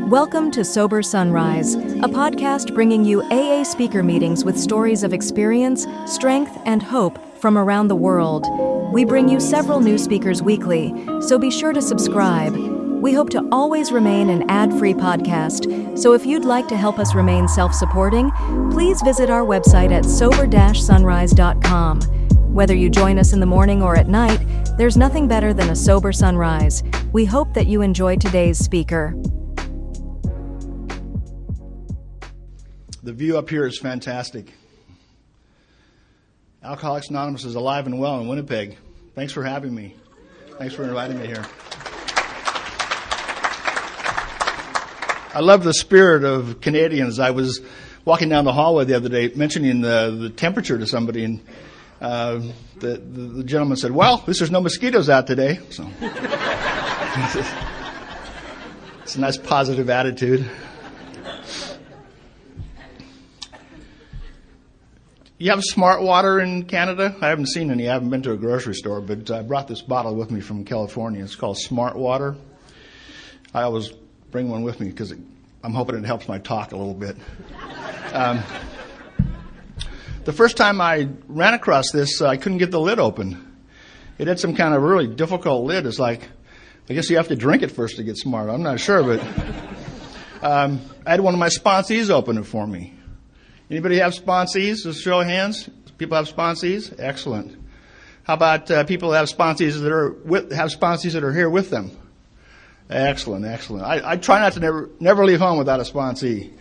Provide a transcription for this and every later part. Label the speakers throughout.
Speaker 1: Welcome to Sober Sunrise, a podcast bringing you AA speaker meetings with stories of experience, strength, and hope from around the world. We bring you several new speakers weekly, so be sure to subscribe. We hope to always remain an ad-free podcast, so if you'd like to help us remain self-supporting, please visit our website at sober-sunrise.com. Whether you join us in the morning or at night, there's nothing better than a sober sunrise. We hope that you enjoy today's speaker.
Speaker 2: The view up here is fantastic. Alcoholics Anonymous is alive and well in Winnipeg. Thanks for having me. Thanks for inviting me here. I love the spirit of Canadians. I was walking down the hallway the other day mentioning the temperature to somebody, and the gentleman said, well, at least there's no mosquitoes out today. So it's a nice positive attitude. You have smart water in Canada? I haven't seen any. I haven't been to a grocery store, but I brought this bottle with me from California. It's called Smart Water. I always bring one with me because I'm hoping it helps my talk a little bit. The first time I ran across this, I couldn't get the lid open. It had some kind of really difficult lid. It's like, I guess you have to drink it first to get smart. I'm not sure, but I had one of my sponsees open it for me. Anybody have sponsees? Just show of hands. People have sponsees? Excellent. How about people that have sponsees that are here with them? Excellent, excellent. I try not to never leave home without a sponsee,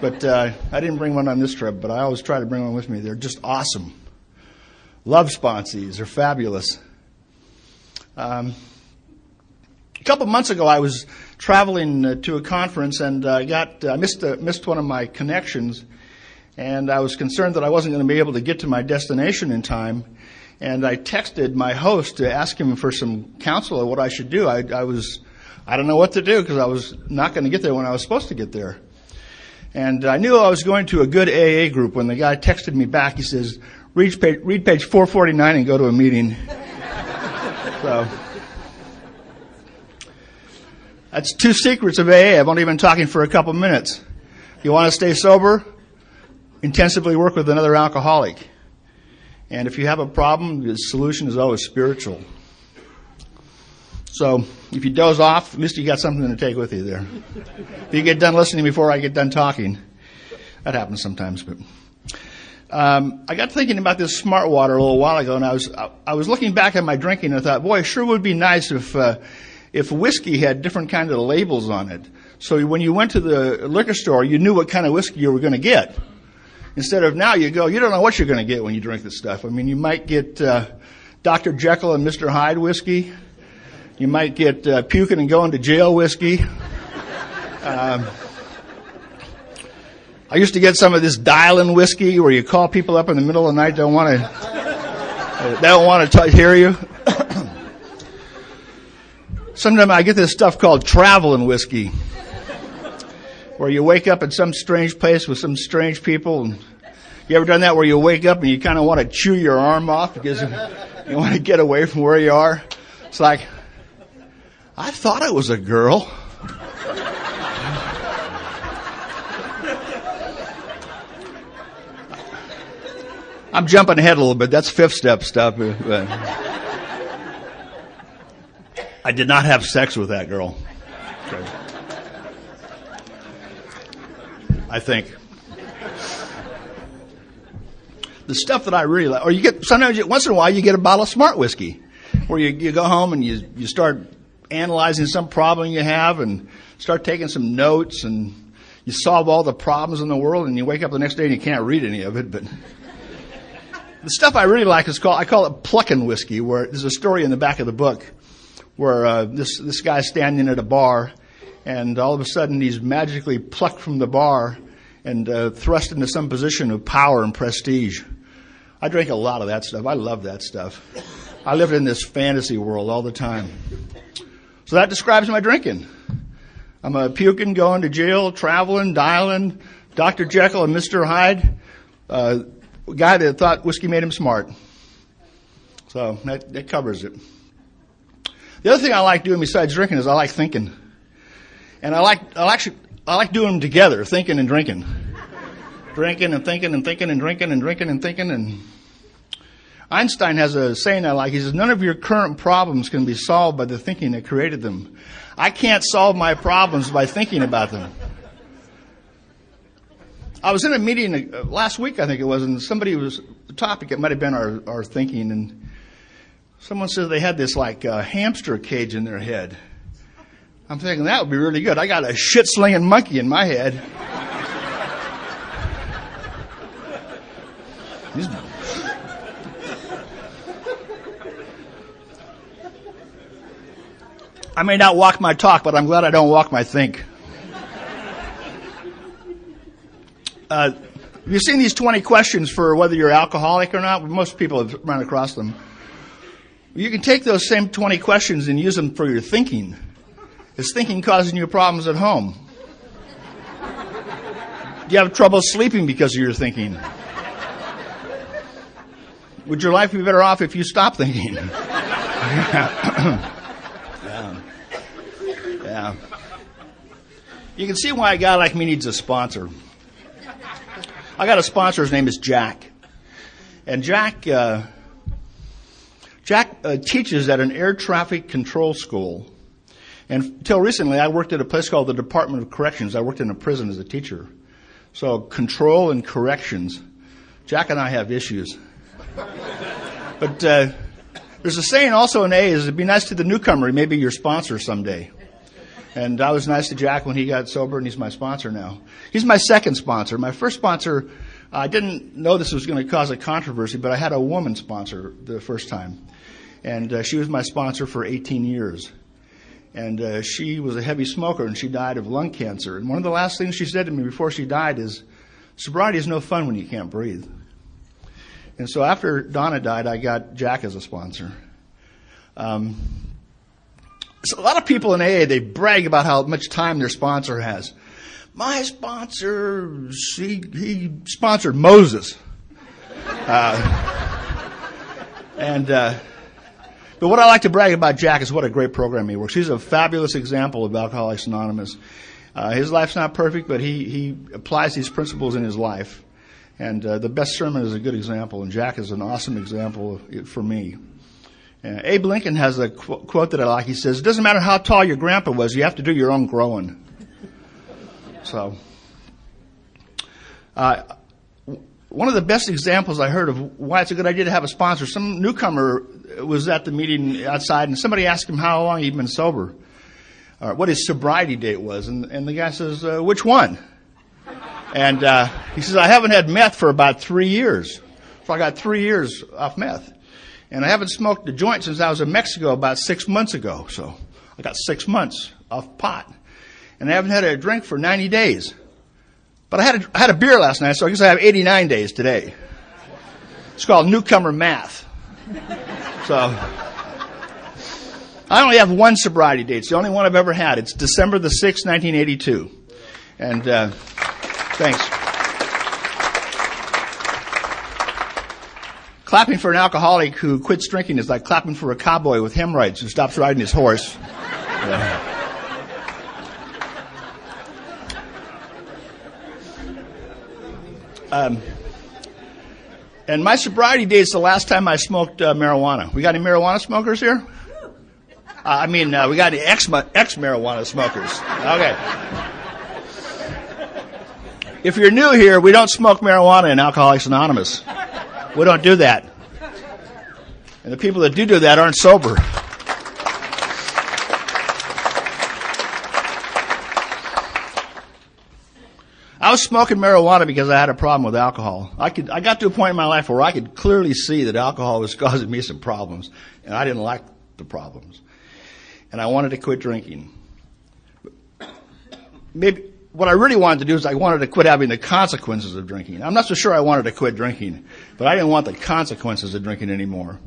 Speaker 2: but I didn't bring one on this trip. But I always try to bring one with me. They're just awesome. Love sponsees. They're fabulous. A couple months ago, I was traveling to a conference, and I missed one of my connections. And I was concerned that I wasn't going to be able to get to my destination in time. And I texted my host to ask him for some counsel on what I should do. I don't know what to do because I was not going to get there when I was supposed to get there. And I knew I was going to a good AA group when the guy texted me back. He says, read page 449 and go to a meeting. So that's two secrets of AA. I've only been talking for a couple minutes. You want to stay sober? Intensively work with another alcoholic. And if you have a problem, the solution is always spiritual. So if you doze off, at least you got something to take with you there. If you get done listening before I get done talking, that happens sometimes. But I got thinking about this smart water a little while ago, and I was looking back at my drinking, and I thought, boy, it sure would be nice if whiskey had different kind of labels on it. So when you went to the liquor store, you knew what kind of whiskey you were going to get. Instead of now you don't know what you're going to get when you drink this stuff. I mean, you might get Dr. Jekyll and Mr. Hyde whiskey. You might get puking and going to jail whiskey. I used to get some of this dial-in whiskey where you call people up in the middle of the night, don't want to hear you. Sometimes I get this stuff called traveling whiskey, where you wake up in some strange place with some strange people. And you ever done that where you wake up and you kind of want to chew your arm off because you want to get away from where you are? It's like, I thought it was a girl. I'm jumping ahead a little bit. That's fifth step stuff. But I did not have sex with that girl. I think. The stuff that I really like, or you get, sometimes once in a while you get a bottle of smart whiskey, where you go home and you start analyzing some problem you have and start taking some notes, and you solve all the problems in the world, and you wake up the next day and you can't read any of it. But the stuff I really like I call it plucking whiskey, where there's a story in the back of the book where this guy's standing at a bar, and all of a sudden he's magically plucked from the bar and thrust into some position of power and prestige. I drink a lot of that stuff. I love that stuff. I lived in this fantasy world all the time. So that describes my drinking. I'm a puking, going to jail, traveling, dialing, Dr. Jekyll and Mr. Hyde, a guy that thought whiskey made him smart. So that covers it. The other thing I like doing besides drinking is I like thinking. And I like doing them together, thinking and drinking. Drinking and thinking and thinking and drinking and drinking and thinking. And Einstein has a saying I like. He says, none of your current problems can be solved by the thinking that created them. I can't solve my problems by thinking about them. I was in a meeting last week, I think it was, and the topic, it might have been our thinking, and someone said they had this hamster cage in their head. I'm thinking that would be really good. I got a shit-slinging monkey in my head. I may not walk my talk, but I'm glad I don't walk my think. Have you seen these 20 questions for whether you're alcoholic or not? Most people have run across them. You can take those same 20 questions and use them for your thinking. Is thinking causing you problems at home? Do you have trouble sleeping because of your thinking? Would your life be better off if you stopped thinking? Yeah. You can see why a guy like me needs a sponsor. I got a sponsor. His name is Jack. And Jack teaches at an air traffic control school. And until recently, I worked at a place called the Department of Corrections. I worked in a prison as a teacher. So control and corrections. Jack and I have issues. But there's a saying also in AA is to be nice to the newcomer. He may be your sponsor someday. And I was nice to Jack when he got sober, and he's my sponsor now. He's my second sponsor. My first sponsor, I didn't know this was going to cause a controversy, but I had a woman sponsor the first time. And she was my sponsor for 18 years. And she was a heavy smoker, and she died of lung cancer. And one of the last things she said to me before she died is, sobriety is no fun when you can't breathe. And so after Donna died, I got Jack as a sponsor. So a lot of people in AA, they brag about how much time their sponsor has. My sponsor, he sponsored Moses. But what I like to brag about Jack is what a great program he works. He's a fabulous example of Alcoholics Anonymous. His life's not perfect, but he applies these principles in his life. And the best sermon is a good example, and Jack is an awesome example for me. Abe Lincoln has a quote that I like. He says, it doesn't matter how tall your grandpa was, you have to do your own growing. So, one of the best examples I heard of why it's a good idea to have a sponsor, some newcomer was at the meeting outside, and somebody asked him how long he'd been sober, or what his sobriety date was, and the guy says, which one? And he says, I haven't had meth for about 3 years. So I got 3 years off meth. And I haven't smoked a joint since I was in Mexico about 6 months ago. So I got 6 months off pot. And I haven't had a drink for 90 days. But I had a beer last night, so I guess I have 89 days today. It's called newcomer math. So I only have one sobriety date. It's the only one I've ever had. It's December the 6th, 1982. And thanks. Clapping for an alcoholic who quits drinking is like clapping for a cowboy with hemorrhoids who stops riding his horse. And my sobriety date is the last time I smoked marijuana. We got any marijuana smokers here? We got any ex-marijuana smokers. Okay. If you're new here, we don't smoke marijuana in Alcoholics Anonymous. We don't do that. And the people that do that aren't sober. I was smoking marijuana because I had a problem with alcohol. I got to a point in my life where I could clearly see that alcohol was causing me some problems, and I didn't like the problems. And I wanted to quit drinking. Maybe what I really wanted to do is I wanted to quit having the consequences of drinking. I'm not so sure I wanted to quit drinking, but I didn't want the consequences of drinking anymore.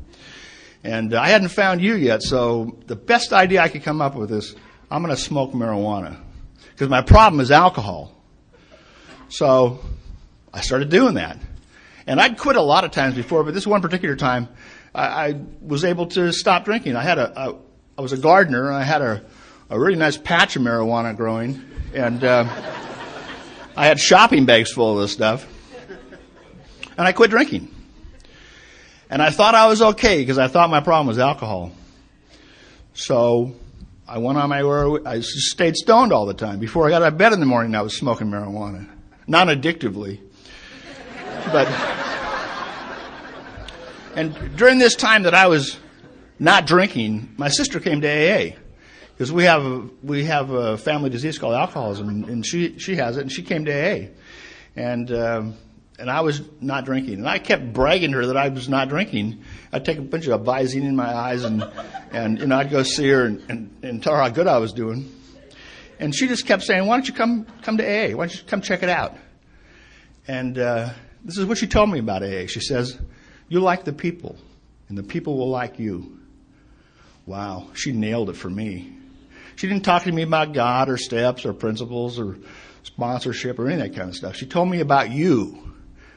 Speaker 2: And I hadn't found you yet, so the best idea I could come up with is I'm going to smoke marijuana because my problem is alcohol. So I started doing that. And I'd quit a lot of times before, but this one particular time I was able to stop drinking. I was a gardener, and I had a a really nice patch of marijuana growing, and I had shopping bags full of this stuff. And I quit drinking. And I thought I was okay because I thought my problem was alcohol. So I went on my way. I stayed stoned all the time. Before I got out of bed in the morning, I was smoking marijuana. Not addictively. And during this time that I was not drinking, my sister came to AA. Because we have a family disease called alcoholism, and she has it, and she came to AA. And I was not drinking. And I kept bragging to her that I was not drinking. I'd take a bunch of Visine in my eyes and I'd go see her and tell her how good I was doing. And she just kept saying, why don't you come to AA? Why don't you come check it out? And this is what she told me about AA. She says, you like the people, and the people will like you. Wow, she nailed it for me. She didn't talk to me about God or steps or principles or sponsorship or any of that kind of stuff. She told me about you.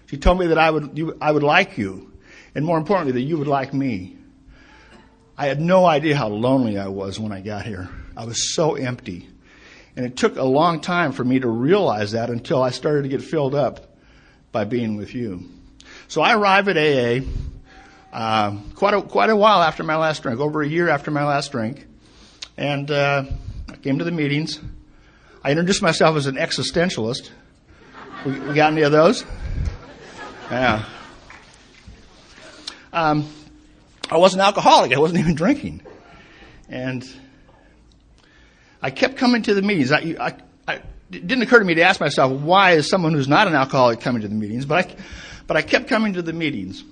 Speaker 2: She told me that I would like you, and more importantly, that you would like me. I had no idea how lonely I was when I got here. I was so empty. And it took a long time for me to realize that until I started to get filled up by being with you. So I arrived at AA quite a while after my last drink, over a year after my last drink. And I came to the meetings. I introduced myself as an existentialist. We got any of those? Yeah. I wasn't alcoholic. I wasn't even drinking. And I kept coming to the meetings. It didn't occur to me to ask myself, why is someone who's not an alcoholic coming to the meetings? But I kept coming to the meetings.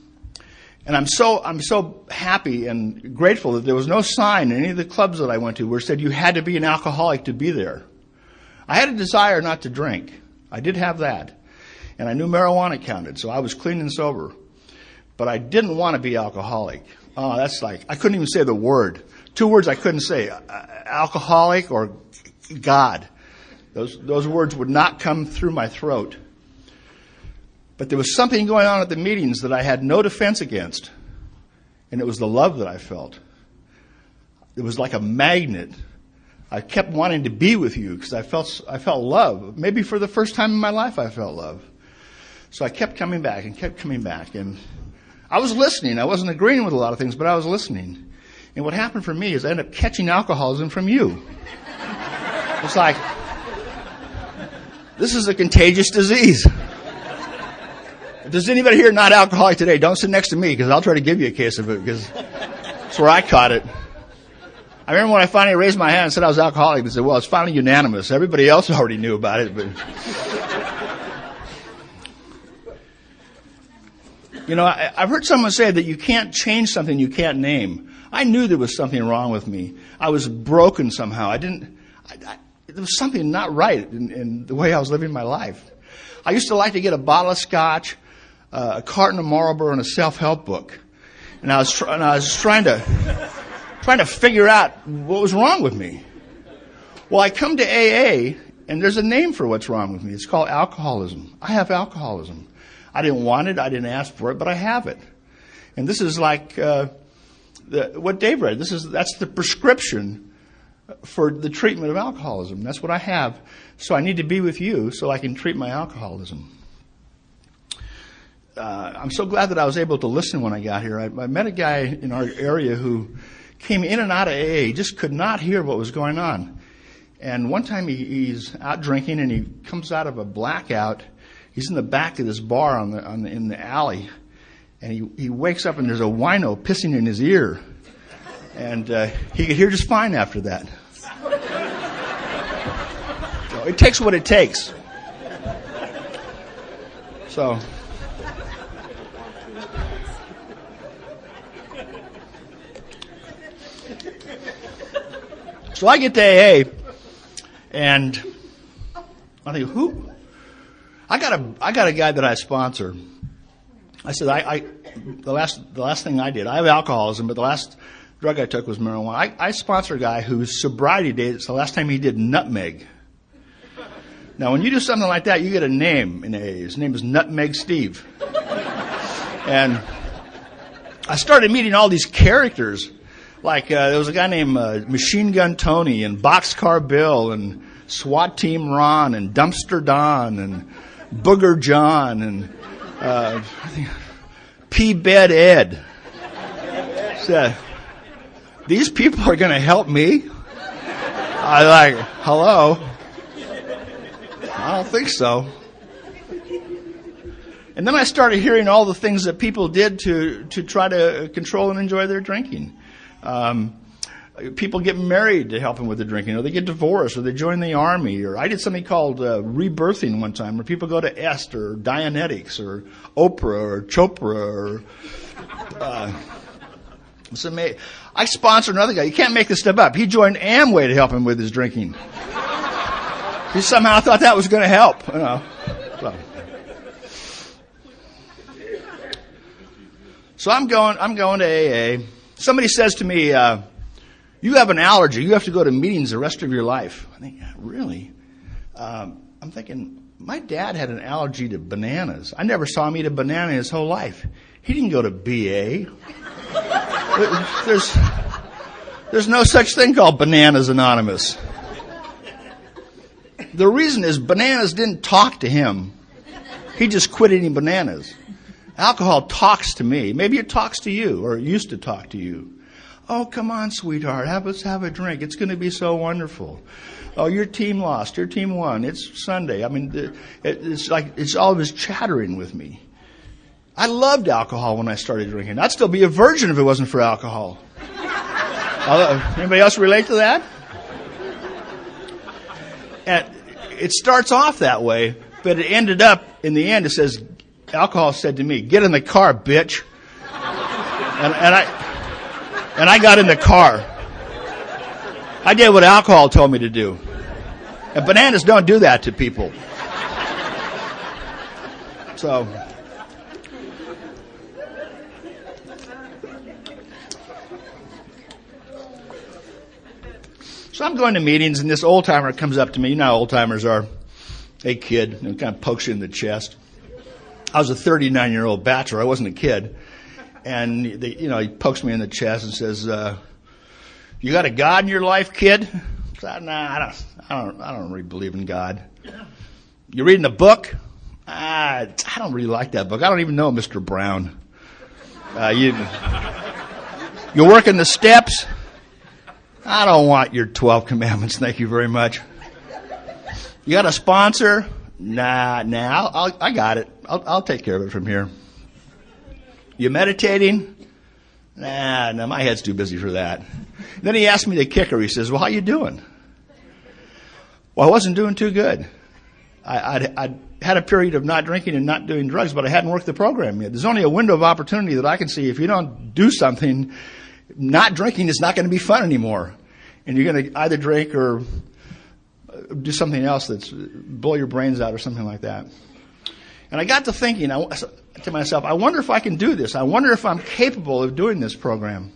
Speaker 2: And I'm so happy and grateful that there was no sign in any of the clubs that I went to where it said you had to be an alcoholic to be there. I had a desire not to drink. I did have that. And I knew marijuana counted, so I was clean and sober. But I didn't want to be alcoholic. Oh, that's like, I couldn't even say the word. 2 words I couldn't say, alcoholic or God. Those words would not come through my throat. But there was something going on at the meetings that I had no defense against. And it was the love that I felt. It was like a magnet. I kept wanting to be with you because I felt love. Maybe for the first time in my life I felt love. So I kept coming back and kept coming back. And I was listening. I wasn't agreeing with a lot of things, but I was listening. And what happened for me is I ended up catching alcoholism from you. It's like, this is a contagious disease. If there's anybody here not alcoholic today, don't sit next to me because I'll try to give you a case of it because that's where I caught it. I remember when I finally raised my hand and said I was alcoholic, they said, well, it's finally unanimous. Everybody else already knew about it. But you know, I've heard someone say that you can't change something you can't name. I knew there was something wrong with me. I was broken somehow. There was something not right in the way I was living my life. I used to like to get a bottle of scotch, a carton of Marlboro, and a self-help book. And I was trying to figure out what was wrong with me. Well, I come to AA, and there's a name for what's wrong with me. It's called alcoholism. I have alcoholism. I didn't want it. I didn't ask for it, but I have it. And this is like what Dave read. That's the prescription for the treatment of alcoholism. That's what I have. So I need to be with you so I can treat my alcoholism. I'm so glad that I was able to listen when I got here. I met a guy in our area who came in and out of AA, just could not hear what was going on. And one time he's out drinking and he comes out of a blackout. He's in the back of this bar in the alley. And he wakes up and there's a wino pissing in his ear. And he could hear just fine after that. So it takes what it takes. So I get to AA, and I think, who? I got a guy that I sponsor. I said, the last thing I did, I have alcoholism, but the last drug I took was marijuana. I sponsor a guy whose sobriety date, it's the last time he did nutmeg. Now, when you do something like that, you get a name in AA. His name is Nutmeg Steve. And I started meeting all these characters Like there was a guy named Machine Gun Tony and Boxcar Bill and SWAT Team Ron and Dumpster Don and Booger John and Pea Bed Ed. So, these people are going to help me? I like, hello? I don't think so. And then I started hearing all the things that people did to try to control and enjoy their drinking. People get married to help them with the drinking, or they get divorced, or they join the army, or I did something called rebirthing one time, where people go to Est, or Dianetics, or Oprah, or Chopra, or I sponsored another guy. You can't make this stuff up. He joined Amway to help him with his drinking. He somehow thought that was going to help. You know. So I'm going to AA. Somebody says to me, you have an allergy. You have to go to meetings the rest of your life. I think, really? I'm thinking, my dad had an allergy to bananas. I never saw him eat a banana in his whole life. He didn't go to BA. There's no such thing called Bananas Anonymous. The reason is bananas didn't talk to him. He just quit eating bananas. Alcohol talks to me. Maybe it talks to you, or it used to talk to you. Oh, come on, sweetheart. Let's have a drink. It's going to be so wonderful. Oh, your team lost. Your team won. It's Sunday. I mean, it's like it's always chattering with me. I loved alcohol when I started drinking. I'd still be a virgin if it wasn't for alcohol. Anybody else relate to that? And it starts off that way, but it ended up, in the end, it says, alcohol said to me, get in the car, bitch. And I got in the car. I did what alcohol told me to do. And bananas don't do that to people. So I'm going to meetings, and this old-timer comes up to me. You know how old-timers are. Hey, kid. And kind of pokes you in the chest. I was a 39-year-old bachelor. I wasn't a kid. And he pokes me in the chest and says, you got a God in your life, kid? I said, nah, I don't really believe in God. You reading a book? I don't really like that book. I don't even know Mr. Brown. You working the steps? I don't want your 12 commandments, thank you very much. You got a sponsor? Nah, I got it. I'll take care of it from here. You meditating? Nah, my head's too busy for that. Then he asked me the kicker. He says, well, how you doing? Well, I wasn't doing too good. I'd had a period of not drinking and not doing drugs, but I hadn't worked the program yet. There's only a window of opportunity that I can see. If you don't do something, not drinking is not going to be fun anymore. And you're going to either drink or do something else that's blow your brains out or something like that. And I got to thinking to myself, I wonder if I can do this. I wonder if I'm capable of doing this program.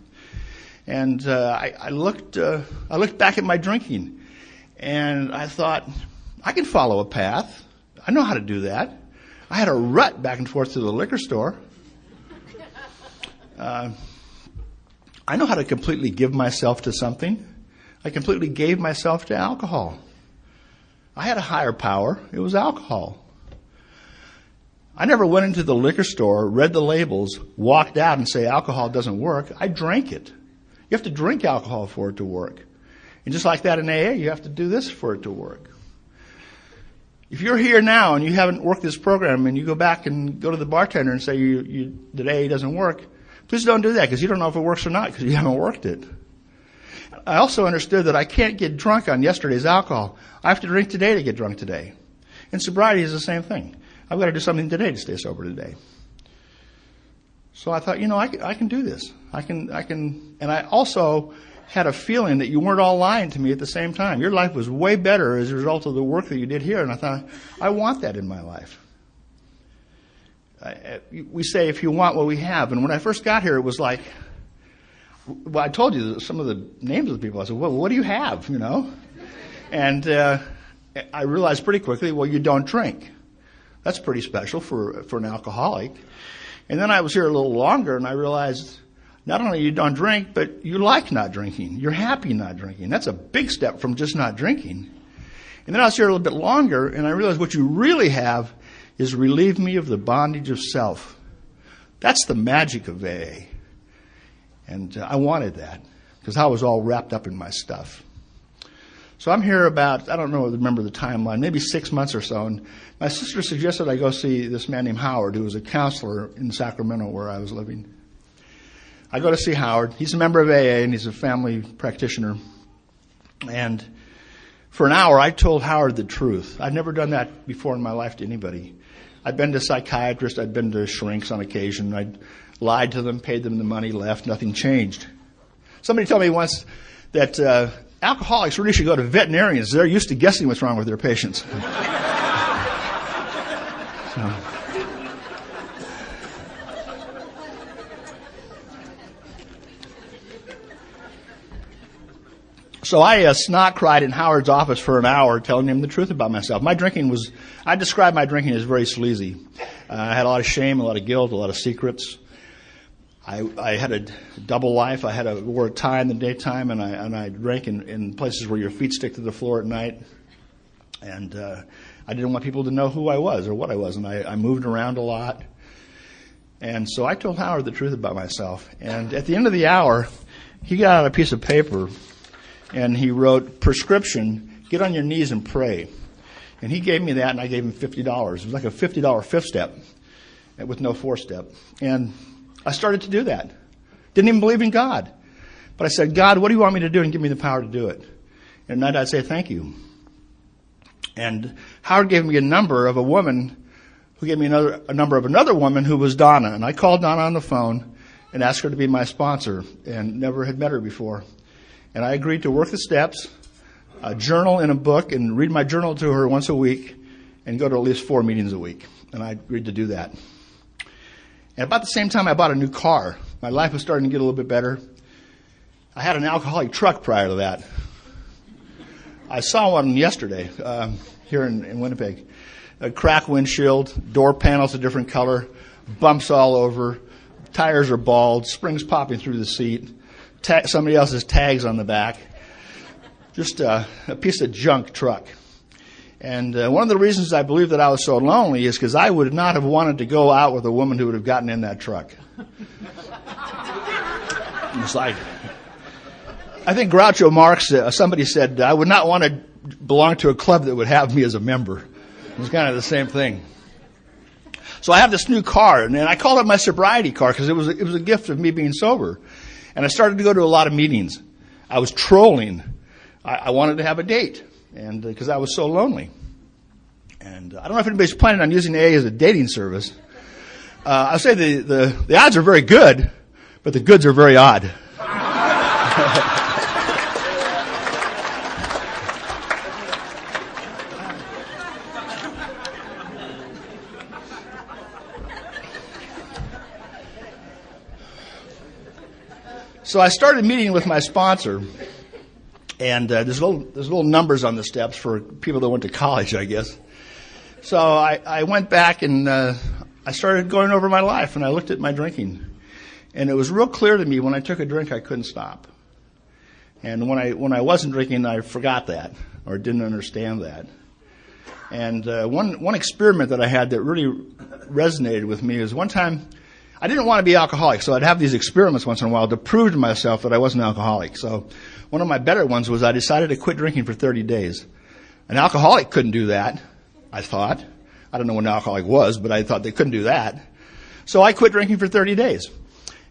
Speaker 2: And I looked back at my drinking, and I thought, I can follow a path. I know how to do that. I had a rut back and forth to the liquor store. I know how to completely give myself to something. I completely gave myself to alcohol. I had a higher power. It was alcohol. I never went into the liquor store, read the labels, walked out and say alcohol doesn't work. I drank it. You have to drink alcohol for it to work. And just like that in AA, you have to do this for it to work. If you're here now and you haven't worked this program and you go back and go to the bartender and say that AA doesn't work, please don't do that, because you don't know if it works or not because you haven't worked it. I also understood that I can't get drunk on yesterday's alcohol. I have to drink today to get drunk today. And sobriety is the same thing. I've got to do something today to stay sober today. So I thought, I can do this. I can, and I also had a feeling that you weren't all lying to me at the same time. Your life was way better as a result of the work that you did here, and I thought, I want that in my life. We say, if you want what we have. And when I first got here, it was like, well, I told you some of the names of the people. I said, well, what do you have, And I realized pretty quickly, well, you don't drink. That's pretty special for an alcoholic. And then I was here a little longer, and I realized not only you don't drink, but you like not drinking. You're happy not drinking. That's a big step from just not drinking. And then I was here a little bit longer, and I realized what you really have is relieve me of the bondage of self. That's the magic of AA. And I wanted that because I was all wrapped up in my stuff. So I'm here about, I don't remember the timeline, maybe 6 months or so. And my sister suggested I go see this man named Howard, who was a counselor in Sacramento where I was living. I go to see Howard. He's a member of AA, and he's a family practitioner. And for an hour, I told Howard the truth. I'd never done that before in my life to anybody. I'd been to psychiatrists. I'd been to shrinks on occasion. I'd lied to them, paid them the money, left. Nothing changed. Somebody told me once that alcoholics really should go to veterinarians. They're used to guessing what's wrong with their patients. So I snot cried in Howard's office for an hour telling him the truth about myself. I described my drinking as very sleazy. I had a lot of shame, a lot of guilt, a lot of secrets. I had a double life. I wore a tie in the daytime, and I drank in places where your feet stick to the floor at night. And I didn't want people to know who I was or what I was, and I moved around a lot. And so I told Howard the truth about myself. And at the end of the hour, he got out a piece of paper, and he wrote, prescription, get on your knees and pray. And he gave me that, and I gave him $50. It was like a $50 fifth step with no fourth step. And I started to do that. Didn't even believe in God. But I said, God, what do you want me to do? And give me the power to do it. And at night I'd say, thank you. And Howard gave me a number of a woman who gave me a number of another woman who was Donna. And I called Donna on the phone and asked her to be my sponsor, and never had met her before. And I agreed to work the steps, journal in a book, and read my journal to her once a week, and go to at least 4 meetings a week. And I agreed to do that. And about the same time, I bought a new car. My life was starting to get a little bit better. I had an alcoholic truck prior to that. I saw one yesterday here in Winnipeg. A cracked windshield, door panels a different color, bumps all over, tires are bald, springs popping through the seat, somebody else's tags on the back. Just a piece of junk truck. And one of the reasons I believe that I was so lonely is because I would not have wanted to go out with a woman who would have gotten in that truck. It's like, I think Groucho Marx, somebody said, I would not want to belong to a club that would have me as a member. It was kind of the same thing. So I have this new car, and I called it my sobriety car because it was a gift of me being sober. And I started to go to a lot of meetings. I was trolling. I wanted to have a date, and because I was so lonely. And I don't know if anybody's planning on using AA as a dating service. I'll say the odds are very good, but the goods are very odd. So I started meeting with my sponsor, and there's little numbers on the steps for people that went to college, I guess. So I went back and I started going over my life, and I looked at my drinking, and it was real clear to me when I took a drink I couldn't stop, and when I wasn't drinking I forgot that or didn't understand that. And one experiment that I had that really resonated with me is one time. I didn't want to be alcoholic, so I'd have these experiments once in a while to prove to myself that I wasn't alcoholic. So one of my better ones was I decided to quit drinking for 30 days. An alcoholic couldn't do that, I thought. I don't know what an alcoholic was, but I thought they couldn't do that. So I quit drinking for 30 days.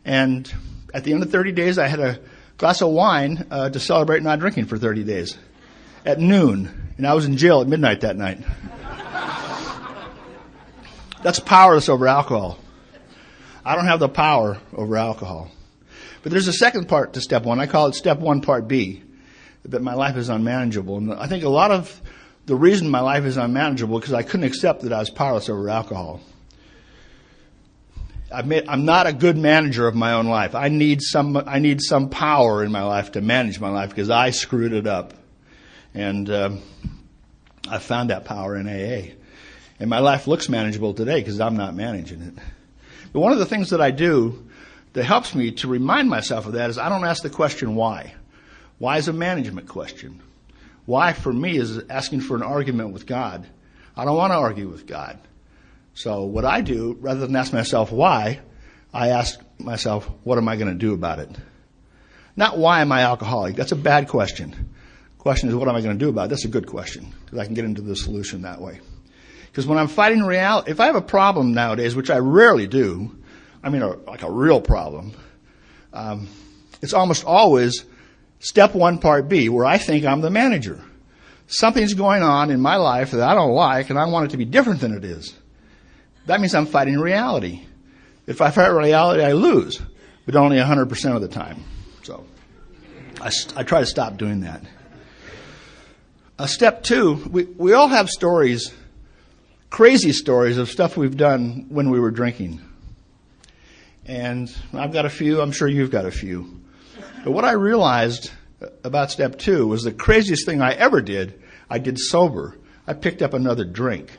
Speaker 2: And at the end of 30 days, I had a glass of wine to celebrate not drinking for 30 days at noon. And I was in jail at midnight that night. That's powerless over alcohol. I don't have the power over alcohol. But there's a second part to step one. I call it step one, part B, that my life is unmanageable. And I think a lot of the reason my life is unmanageable is because I couldn't accept that I was powerless over alcohol. I'm not a good manager of my own life. I need some power in my life to manage my life because I screwed it up. And I found that power in AA. And my life looks manageable today because I'm not managing it. But one of the things that I do that helps me to remind myself of that is I don't ask the question why. Why is a management question. Why, for me, is asking for an argument with God. I don't want to argue with God. So what I do, rather than ask myself why, I ask myself, what am I going to do about it? Not why am I alcoholic? That's a bad question. The question is, what am I going to do about it? That's a good question, because I can get into the solution that way. Because when I'm fighting reality, if I have a problem nowadays, which I rarely do, I mean like a real problem, it's almost always step 1, part B, where I think I'm the manager. Something's going on in my life that I don't like, and I want it to be different than it is. That means I'm fighting reality. If I fight reality, I lose, but only 100% of the time. So I try to stop doing that. Step 2, we all have stories, crazy stories of stuff we've done when we were drinking. And I've got a few, I'm sure you've got a few. But what I realized about step 2 was the craziest thing I ever did, I did sober. I picked up another drink.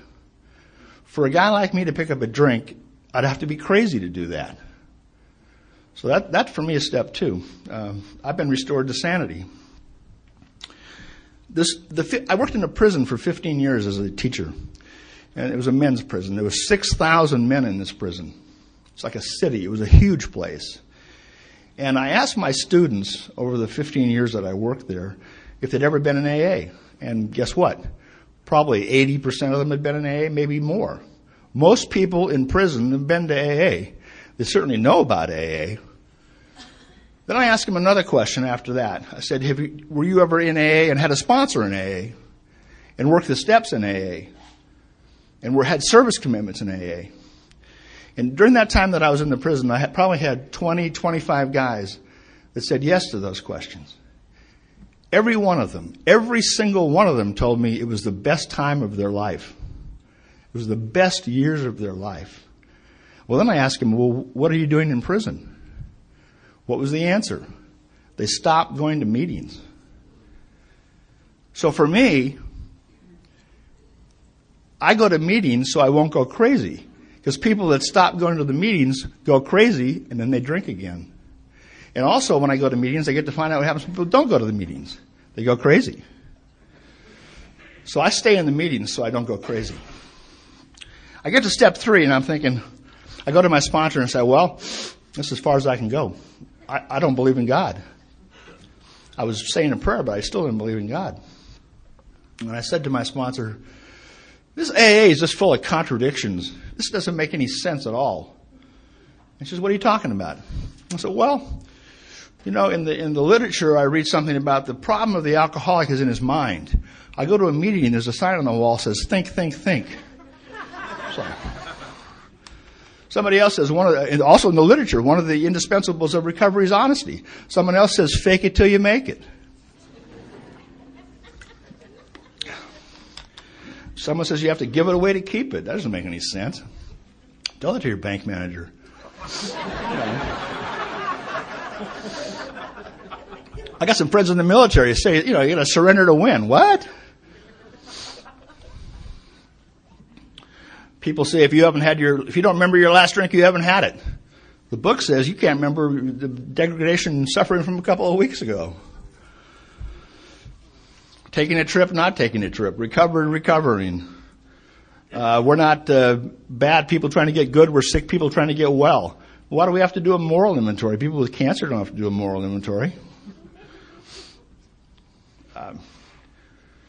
Speaker 2: For a guy like me to pick up a drink, I'd have to be crazy to do that. So that for me is step 2. I've been restored to sanity. I worked in a prison for 15 years as a teacher. And it was a men's prison. There was 6,000 men in this prison. It's like a city. It was a huge place. And I asked my students over the 15 years that I worked there if they'd ever been in AA. And guess what? Probably 80% of them had been in AA, maybe more. Most people in prison have been to AA. They certainly know about AA. Then I asked them another question after that. I said, were you ever in AA and had a sponsor in AA? And worked the steps in AA? And had service commitments in AA? And during that time that I was in the prison, I probably had 20, 25 guys that said yes to those questions. Every one of them, every single one of them told me it was the best time of their life. It was the best years of their life. Well, then I asked them, well, what are you doing in prison? What was the answer? They stopped going to meetings. So for me, I go to meetings so I won't go crazy. Because people that stop going to the meetings go crazy and then they drink again. And also when I go to meetings, I get to find out what happens when people don't go to the meetings. They go crazy. So I stay in the meetings so I don't go crazy. I get to step 3 and I'm thinking, I go to my sponsor and say, well, this is as far as I can go. I don't believe in God. I was saying a prayer, but I still didn't believe in God. And I said to my sponsor, this AA is just full of contradictions. This doesn't make any sense at all. And she says, what are you talking about? I said, well, in the literature I read something about the problem of the alcoholic is in his mind. I go to a meeting and there's a sign on the wall that says, think, think, think. So, somebody else says, and also in the literature, one of the indispensables of recovery is honesty. Someone else says, fake it till you make it. Someone says you have to give it away to keep it. That doesn't make any sense. Tell that to your bank manager. I got some friends in the military who say, you got to surrender to win. What? People say if you don't remember your last drink, you haven't had it. The book says you can't remember the degradation and suffering from a couple of weeks ago. Taking a trip, not taking a trip. Recovering. We're not bad people trying to get good. We're sick people trying to get well. Why do we have to do a moral inventory? People with cancer don't have to do a moral inventory.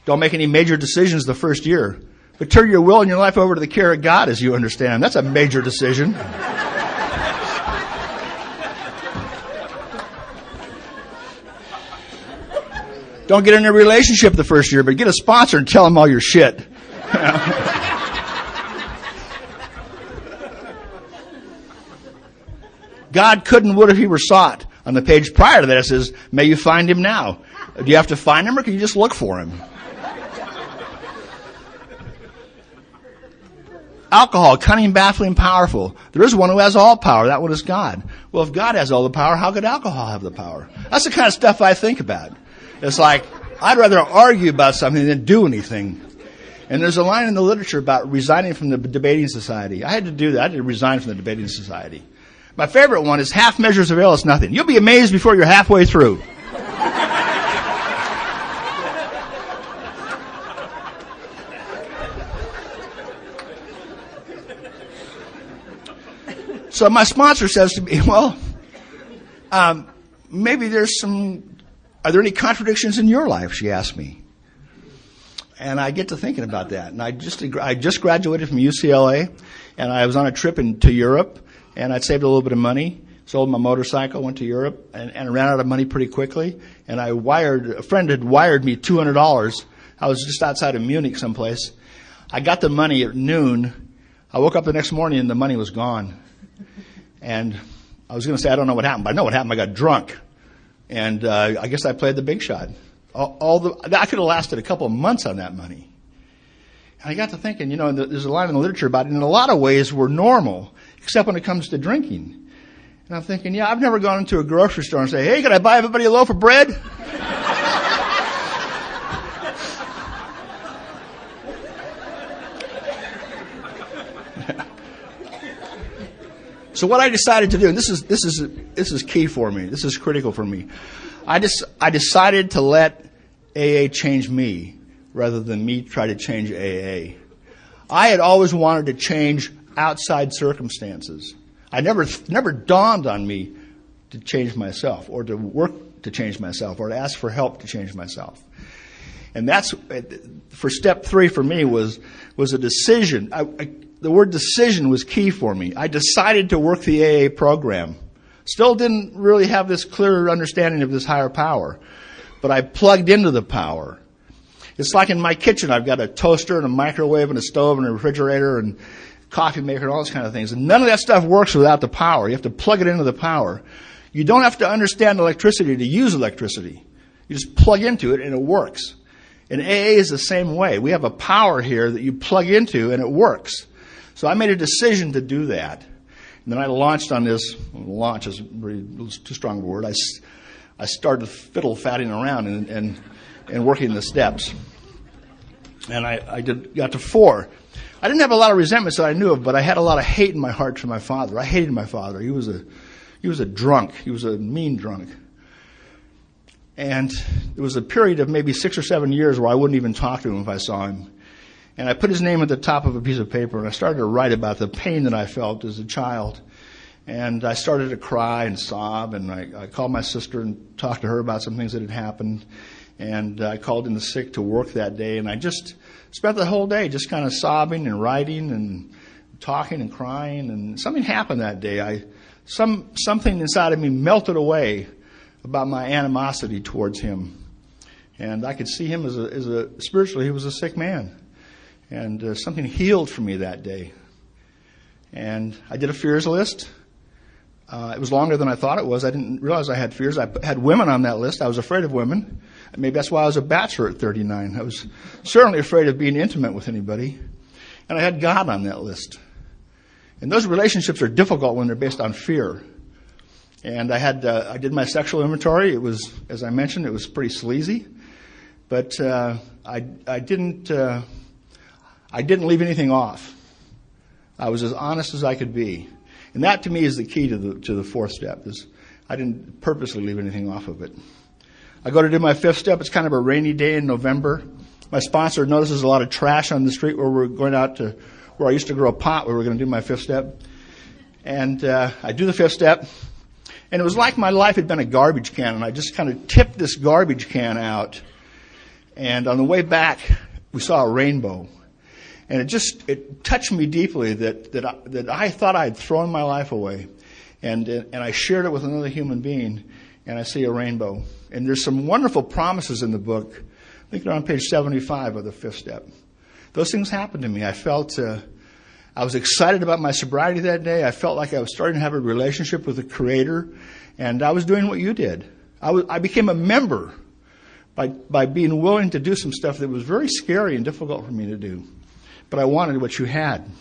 Speaker 2: Don't make any major decisions the first year. But turn your will and your life over to the care of God as you understand. That's a major decision. Don't get in a relationship the first year, but get a sponsor and tell them all your shit. God could and would if he were sought. On the page prior to that it says, may you find him now. Do you have to find him or can you just look for him? Alcohol, cunning, baffling, powerful. There is one who has all power. That one is God. Well, if God has all the power, how could alcohol have the power? That's the kind of stuff I think about. It's like, I'd rather argue about something than do anything. And there's a line in the literature about resigning from the debating society. I had to do that. I had to resign from the debating society. My favorite one is half measures avail us nothing. You'll be amazed before you're halfway through. So my sponsor says to me, well, maybe are there any contradictions in your life? She asked me. And I get to thinking about that. And I just graduated from UCLA, and I was on a trip to Europe, and I'd saved a little bit of money, sold my motorcycle, went to Europe, and ran out of money pretty quickly. And a friend had wired me $200. I was just outside of Munich someplace. I got the money at noon. I woke up the next morning and the money was gone. And I was going to say, I don't know what happened, but I know what happened. I got drunk. And I guess I played the big shot. I could have lasted a couple of months on that money. And I got to thinking, there's a line in the literature about it. In a lot of ways, we're normal, except when it comes to drinking. And I'm thinking, I've never gone into a grocery store and say, hey, can I buy everybody a loaf of bread? So what I decided to do, and this is key for me. This is critical for me. I decided to let AA change me rather than me try to change AA. I had always wanted to change outside circumstances. I never dawned on me to change myself or to work to change myself or to ask for help to change myself. And that's for step 3 for me was a decision. The word decision was key for me. I decided to work the AA program. Still didn't really have this clear understanding of this higher power, but I plugged into the power. It's like in my kitchen, I've got a toaster and a microwave and a stove and a refrigerator and coffee maker and all those kind of things. And none of that stuff works without the power. You have to plug it into the power. You don't have to understand electricity to use electricity. You just plug into it and it works. And AA is the same way. We have a power here that you plug into and it works. So I made a decision to do that. And then I launched on this. Launch is too strong a word. I started fiddle-fatting around and working the steps. And I got to 4. I didn't have a lot of resentments that I knew of, but I had a lot of hate in my heart for my father. I hated my father. He was a drunk. He was a mean drunk. And there was a period of maybe 6 or 7 years where I wouldn't even talk to him if I saw him. And I put his name at the top of a piece of paper, and I started to write about the pain that I felt as a child. And I started to cry and sob, and I called my sister and talked to her about some things that had happened. And I called in the sick to work that day, and I just spent the whole day just kind of sobbing and writing and talking and crying. And something happened that day. Something inside of me melted away about my animosity towards him. And I could see him as spiritually, he was a sick man. And something healed for me that day. And I did a fears list. It was longer than I thought it was. I didn't realize I had fears. I had women on that list. I was afraid of women. Maybe that's why I was a bachelor at 39. I was certainly afraid of being intimate with anybody. And I had God on that list. And those relationships are difficult when they're based on fear. And I did my sexual inventory. It was, as I mentioned, it was pretty sleazy. But I didn't leave anything off. I was as honest as I could be. And that to me is the key to the 4th step. Is I didn't purposely leave anything off of it. I go to do my 5th step. It's kind of a rainy day in November. My sponsor notices a lot of trash on the street where we're going out to where I used to grow pot where we're going to do my 5th step. And I do the 5th step. And it was like my life had been a garbage can, and I just kind of tipped this garbage can out. And on the way back, we saw a rainbow. And it touched me deeply that I thought I'd thrown my life away. And I shared it with another human being, and I see a rainbow. And there's some wonderful promises in the book. I think they're on page 75 of the 5th step. Those things happened to me. I felt, I was excited about my sobriety that day. I felt like I was starting to have a relationship with the Creator, and I was doing what you did. I became a member by being willing to do some stuff that was very scary and difficult for me to do. But I wanted what you had.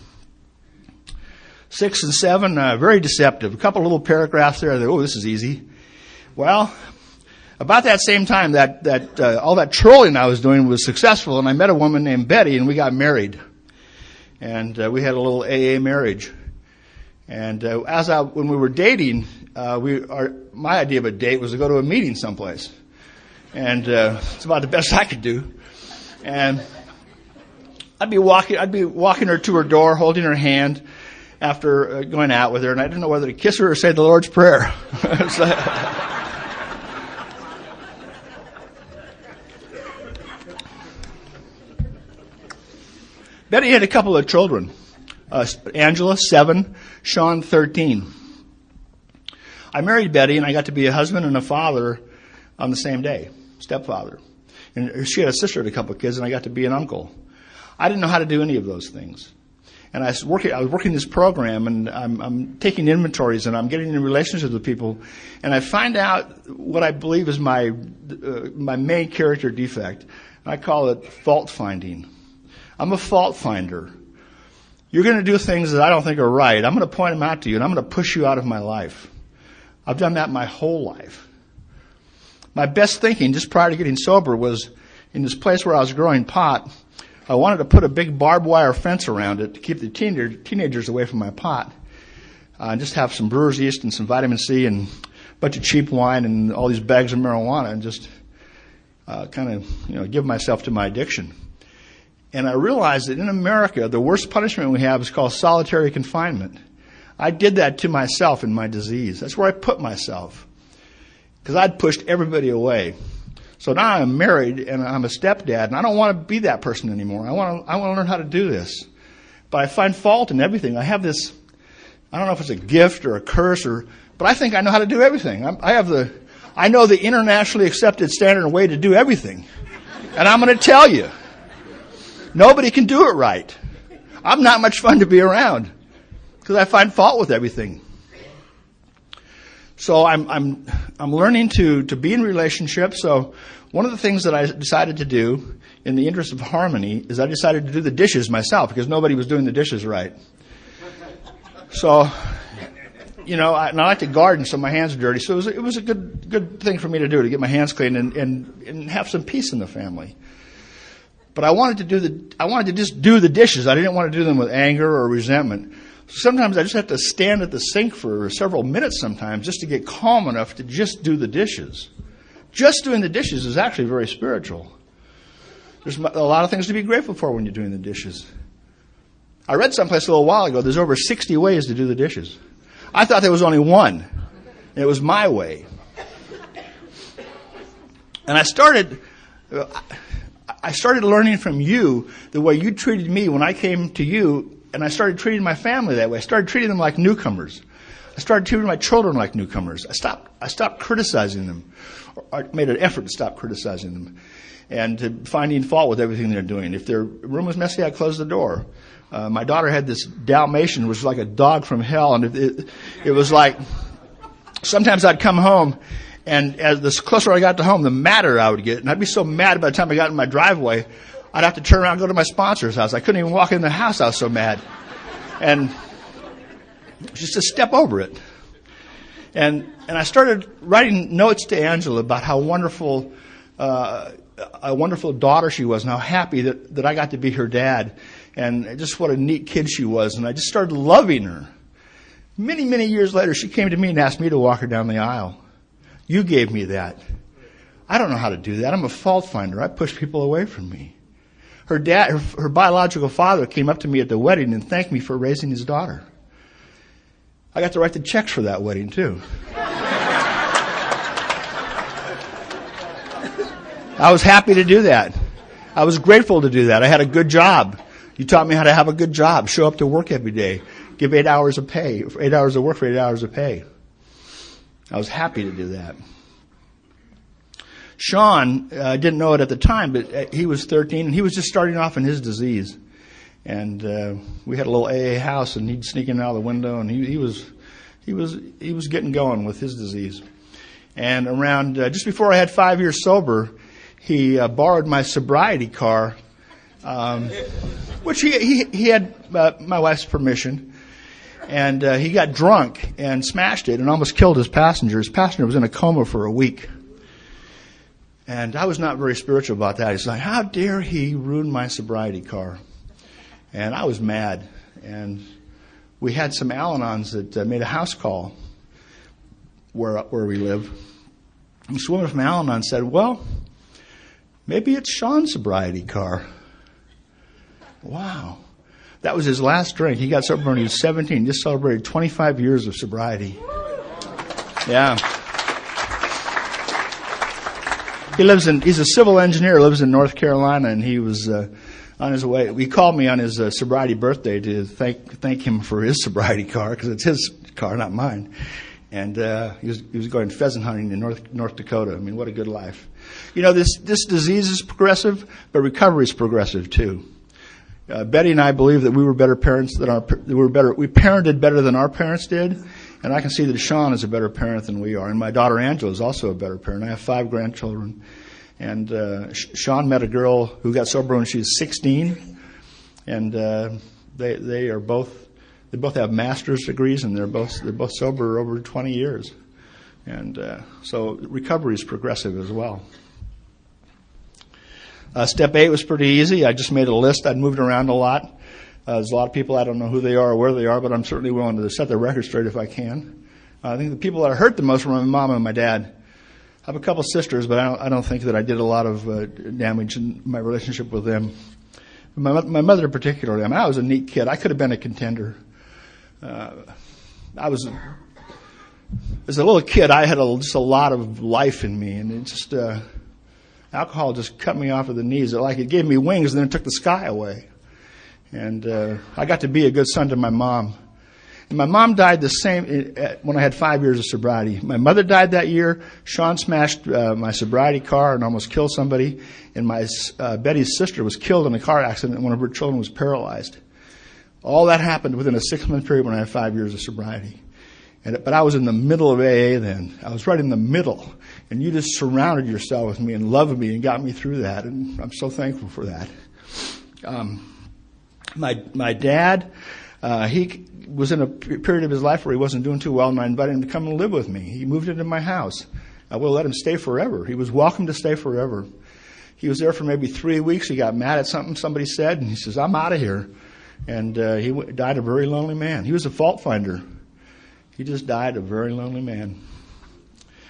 Speaker 2: 6 and 7, very deceptive. A couple little paragraphs there. Oh, this is easy. Well, about that same time, that all that trolling I was doing was successful, and I met a woman named Betty, and we got married. And we had a little AA marriage. And when we were dating, my idea of a date was to go to a meeting someplace. And it's about the best I could do. And I'd be walking her to her door, holding her hand after going out with her, and I didn't know whether to kiss her or say the Lord's Prayer. Betty had a couple of children. Angela, 7, Sean, 13. I married Betty, and I got to be a husband and a father on the same day, stepfather. And she had a sister with a couple of kids, and I got to be an uncle. I didn't know how to do any of those things. And I was working this program, and I'm taking inventories, and I'm getting in relationships with people, and I find out what I believe is my main character defect. And I call it fault finding. I'm a fault finder. You're going to do things that I don't think are right. I'm going to point them out to you, and I'm going to push you out of my life. I've done that my whole life. My best thinking, just prior to getting sober, was in this place where I was growing pot. I wanted to put a big barbed wire fence around it to keep the teenagers away from my pot. And just have some brewer's yeast and some vitamin C and a bunch of cheap wine and all these bags of marijuana and just give myself to my addiction. And I realized that in America, the worst punishment we have is called solitary confinement. I did that to myself in my disease. That's where I put myself. Because I'd pushed everybody away. So now I'm married and I'm a stepdad, and I don't want to be that person anymore. I want to learn how to do this. But I find fault in everything. I have this, I don't know if it's a gift or a curse, but I think I know how to do everything. I know the internationally accepted standard and way to do everything. And I'm going to tell you, nobody can do it right. I'm not much fun to be around because I find fault with everything. So I'm learning to be in relationships. So one of the things that I decided to do in the interest of harmony is I decided to do the dishes myself because nobody was doing the dishes right. So, and I like to garden, so my hands are dirty. So it was a good thing for me to do, to get my hands clean and have some peace in the family. But I wanted to just do the dishes. I didn't want to do them with anger or resentment. Sometimes I just have to stand at the sink for several minutes sometimes just to get calm enough to just do the dishes. Just doing the dishes is actually very spiritual. There's a lot of things to be grateful for when you're doing the dishes. I read someplace a little while ago, there's over 60 ways to do the dishes. I thought there was only one, and it was my way. And I started learning from you the way you treated me when I came to you. And I started treating my family that way. I started treating them like newcomers. I started treating my children like newcomers. I stopped criticizing them. I made an effort to stop criticizing them and finding fault with everything they're doing. If their room was messy, I closed the door. My daughter had this Dalmatian, which was like a dog from hell. And it was like, sometimes I'd come home, and as the closer I got to home, the madder I would get. And I'd be so mad by the time I got in my driveway, I'd have to turn around and go to my sponsor's house. I couldn't even walk in the house. I was so mad. And just to step over it. And I started writing notes to Angela about how wonderful a wonderful daughter she was and how happy that I got to be her dad. And just what a neat kid she was. And I just started loving her. Many, many years later, she came to me and asked me to walk her down the aisle. You gave me that. I don't know how to do that. I'm a fault finder. I push people away from me. Her biological father came up to me at the wedding and thanked me for raising his daughter. I got to write the checks for that wedding, too. I was happy to do that. I was grateful to do that. I had a good job. You taught me how to have a good job. Show up to work every day. Give 8 hours of pay. 8 hours of work for 8 hours of pay. I was happy to do that. Sean didn't know it at the time, but he was 13, and he was just starting off in his disease. And we had a little AA house, and he'd sneak in and out of the window, and he was getting going with his disease. And around just before I had 5 years sober, he borrowed my sobriety car, which he had my wife's permission. And he got drunk and smashed it and almost killed his passenger. His passenger was in a coma for a week. And I was not very spiritual about that. He's like, how dare he ruin my sobriety car? And I was mad. And we had some Al-Anons that made a house call where we live. This woman from Al-Anon said, well, maybe it's Sean's sobriety car. Wow. That was his last drink. He got sober when he was 17. Just celebrated 25 years of sobriety. Yeah. He's a civil engineer, lives in North Carolina, and he was on his way. He called me on his sobriety birthday to thank him for his sobriety car, because it's his car, not mine. And he was going pheasant hunting in North Dakota. I mean, what a good life. You know, this disease is progressive, but recovery is progressive too. Betty and I believe that we were better parents we parented better than our parents did, and I can see that Sean is a better parent than we are. And my daughter Angela is also a better parent. I have 5 grandchildren, and Sean met a girl who got sober when she was 16, and they both have master's degrees, and they're both sober over 20 years, and so recovery is progressive as well. Step 8 was pretty easy. I just made a list. I'd moved around a lot. There's a lot of people, I don't know who they are or where they are, but I'm certainly willing to set the record straight if I can. I think the people that I hurt the most were my mom and my dad. I have a couple sisters, but I don't think that I did a lot of damage in my relationship with them. My mother particularly. I mean, I was a neat kid. I could have been a contender. As a little kid, I had just a lot of life in me, and it just alcohol just cut me off at the knees. It gave me wings, and then it took the sky away. And I got to be a good son to my mom. And my mom died the same when I had 5 years of sobriety. My mother died that year. Sean smashed my sobriety car and almost killed somebody. And my Betty's sister was killed in a car accident, and one of her children was paralyzed. All that happened within a 6-month period when I had 5 years of sobriety. But I was in the middle of AA then. I was right in the middle. And you just surrounded yourself with me and loved me and got me through that. And I'm so thankful for that. My dad, he was in a period of his life where he wasn't doing too well, and I invited him to come and live with me. He moved into my house. I will let him stay forever. He was welcome to stay forever. He was there for maybe 3 weeks. He got mad at something somebody said, and he says, I'm out of here. And he died a very lonely man. He was a Faultfinder. He just died a very lonely man.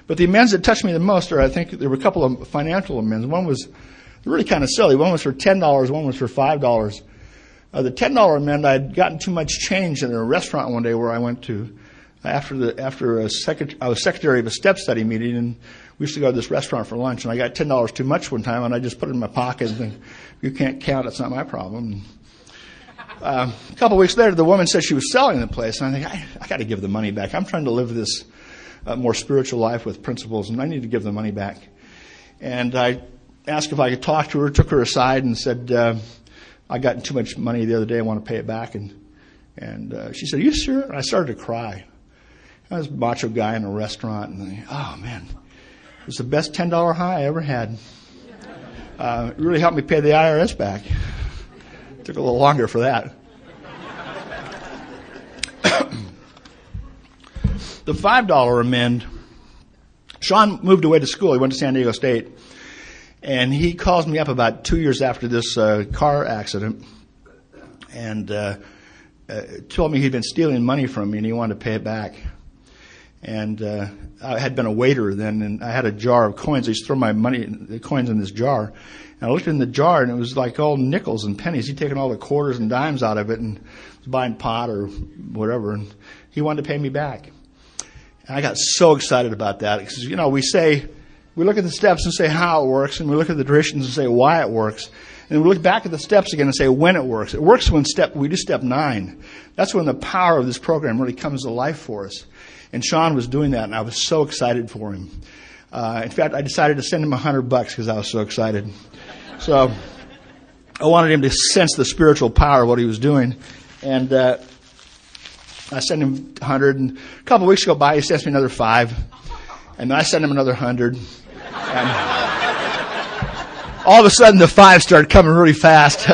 Speaker 2: But the amends that touched me the most I think there were a couple of financial amends. One was really kind of silly. One was for $10, one was for $5. The $10 amend, I'd gotten too much change in a restaurant one day where I went to I was secretary of a step study meeting, and we used to go to this restaurant for lunch, and I got $10 too much one time, and I just put it in my pocket and think, you can't count, it's not my problem. A couple of weeks later, the woman said she was selling the place, and I think, I got to give the money back. I'm trying to live this more spiritual life with principles, and I need to give the money back. And I asked if I could talk to her, took her aside, and said, I got too much money the other day, I want to pay it back. And she said, are you sure? And I started to cry. I was a macho guy in a restaurant, and I think, oh, man, it was the best $10 high I ever had. It really helped me pay the IRS back. It took a little longer for that. The $5 amend, Sean moved away to school. He went to San Diego State. And he calls me up about 2 years after this car accident and told me he'd been stealing money from me and he wanted to pay it back. And I had been a waiter then, and I had a jar of coins. I used to throw my money, the coins in this jar. And I looked in the jar, and it was like all nickels and pennies. He'd taken all the quarters and dimes out of it and was buying pot or whatever. And he wanted to pay me back. And I got so excited about that because, you know, we look at the steps and say how it works, and we look at the traditions and say why it works. And we look back at the steps again and say when it works. It works when we do step 9. That's when the power of this program really comes to life for us. And Sean was doing that, and I was so excited for him. In fact, I decided to send him $100 because I was so excited. So I wanted him to sense the spiritual power of what he was doing. And I sent him $100, and a couple of weeks go by, he sends me another $5. And then I sent him another $100. And all of a sudden, the 5 started coming really fast.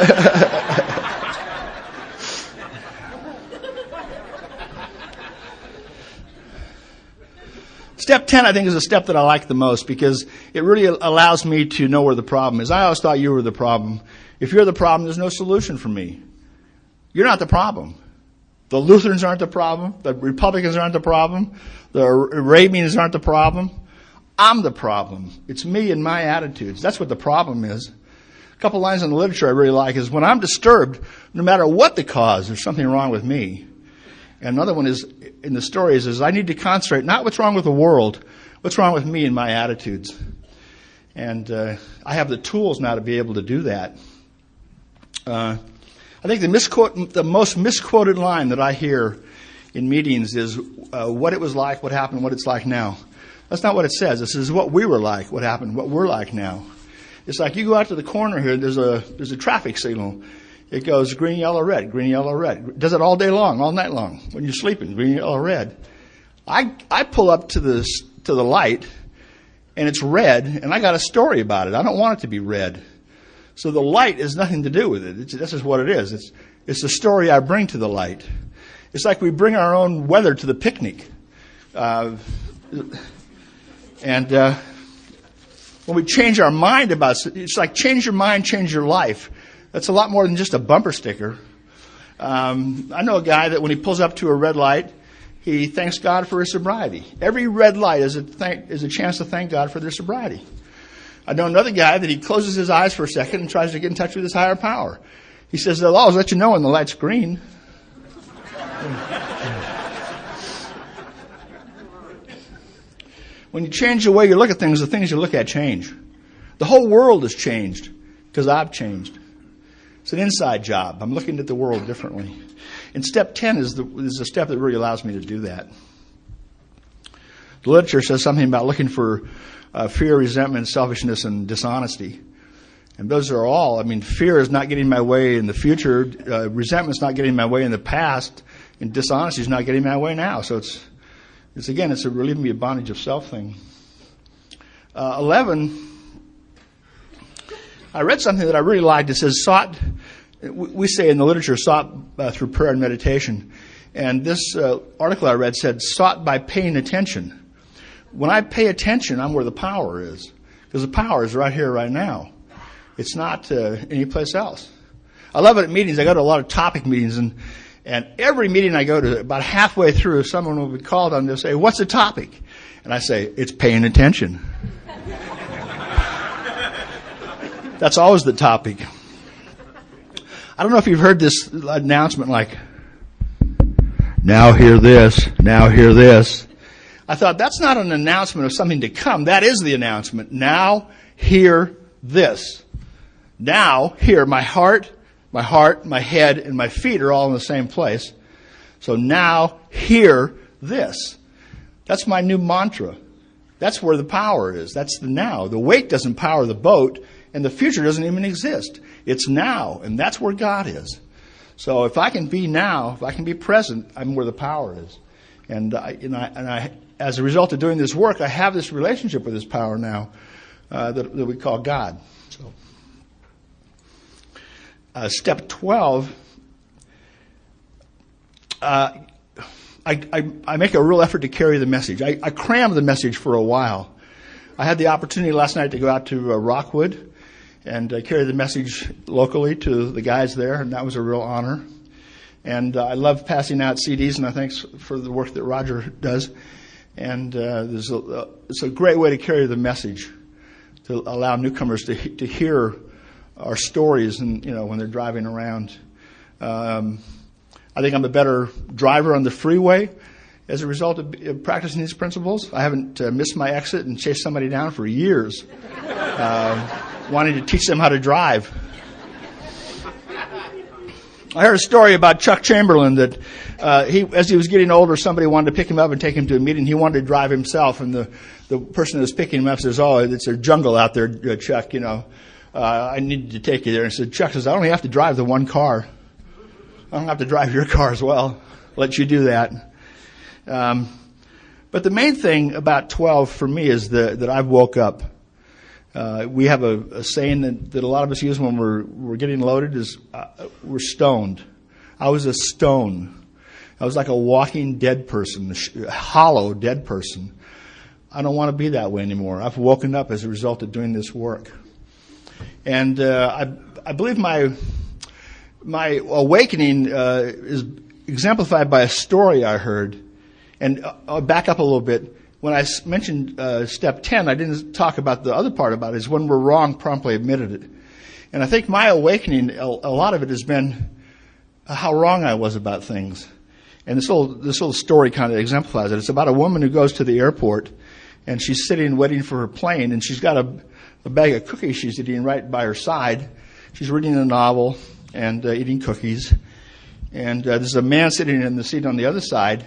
Speaker 2: Step 10, I think, is a step that I like the most because it really allows me to know where the problem is. I always thought you were the problem. If you're the problem, there's no solution for me. You're not the problem. The Lutherans aren't the problem. The Republicans aren't the problem. The Arabians aren't the problem. I'm the problem. It's me and my attitudes. That's what the problem is. A couple lines in the literature I really like is when I'm disturbed, no matter what the cause, there's something wrong with me. And another one is in the stories is I need to concentrate not what's wrong with the world, what's wrong with me and my attitudes. And I have the tools now to be able to do that. I think the most misquoted line that I hear in meetings is what it was like, what happened, what it's like now. That's not what it says. This is what we were like, what happened, what we're like now. It's like you go out to the corner here, there's a traffic signal. It goes green, yellow, red, green, yellow, red. It does it all day long, all night long. When you're sleeping, green, yellow, red. I pull up to the light, and it's red, and I got a story about it. I don't want it to be red. So the light has nothing to do with it. This is what it is. It's the story I bring to the light. It's like we bring our own weather to the picnic. When we change our mind about it, it's like change your mind, change your life. That's a lot more than just a bumper sticker. I know a guy that when he pulls up to a red light, he thanks God for his sobriety. Every red light is a chance to thank God for their sobriety. I know another guy that he closes his eyes for a second and tries to get in touch with his higher power. He says, they'll always let you know when the light's green. When you change the way you look at things, the things you look at change. The whole world has changed because I've changed. It's an inside job. I'm looking at the world differently. And step 10 is the step that really allows me to do that. The literature says something about looking for fear, resentment, selfishness, and dishonesty. And those are all, fear is not getting my way in the future, resentment is not getting my way in the past, and dishonesty is not getting my way now. So it's a relieving me of bondage of self thing. 11, I read something that I really liked. It says sought, we say in the literature, sought through prayer and meditation. And this article I read said sought by paying attention. When I pay attention, I'm where the power is. Because the power is right here, right now. It's not anyplace else. I love it at meetings. I go to a lot of topic meetings, and every meeting I go to, about halfway through, someone will be called on to say, what's the topic? And I say, it's paying attention. That's always the topic. I don't know if you've heard this announcement like, now hear this, now hear this. I thought, that's not an announcement of something to come. That is the announcement. Now hear this. Now hear my heart, my head, and my feet are all in the same place. So now hear this. That's my new mantra. That's where the power is. That's the now. The wait doesn't power the boat, and the future doesn't even exist. It's now, and that's where God is. So if I can be now, if I can be present, I'm where the power is. And I, as a result of doing this work, I have this relationship with this power now that we call God. So, step 12, I make a real effort to carry the message. I cram the message for a while. I had the opportunity last night to go out to Rockwood and carry the message locally to the guys there, and that was a real honor. And I love passing out CDs, and I thanks for the work that Roger does. And it's a great way to carry the message, to allow newcomers to hear our stories, and when they're driving around. I think I'm a better driver on the freeway as a result of practicing these principles. I haven't missed my exit and chased somebody down for years, wanting to teach them how to drive. I heard a story about Chuck Chamberlain that as he was getting older, somebody wanted to pick him up and take him to a meeting. He wanted to drive himself, and the person that was picking him up says, "Oh, it's a jungle out there, Chuck. I need to take you there." And said, Chuck says, "I only have to drive the one car. I don't have to drive your car as well. Let you do that." But the main thing about 12 for me is that I've woke up. We have a saying that a lot of us use when we're getting loaded is we're stoned. I was a stone. I was like a walking dead person, a hollow dead person. I don't want to be that way anymore. I've woken up as a result of doing this work. And I believe my awakening exemplified by a story I heard. And I'll back up a little bit. When I mentioned step 10, I didn't talk about the other part about it, is when we're wrong, promptly admitted it. And I think my awakening, a lot of it has been how wrong I was about things. And this little story kind of exemplifies it. It's about a woman who goes to the airport, and she's sitting waiting for her plane, and she's got a bag of cookies she's eating right by her side. She's reading a novel and eating cookies. And there's a man sitting in the seat on the other side.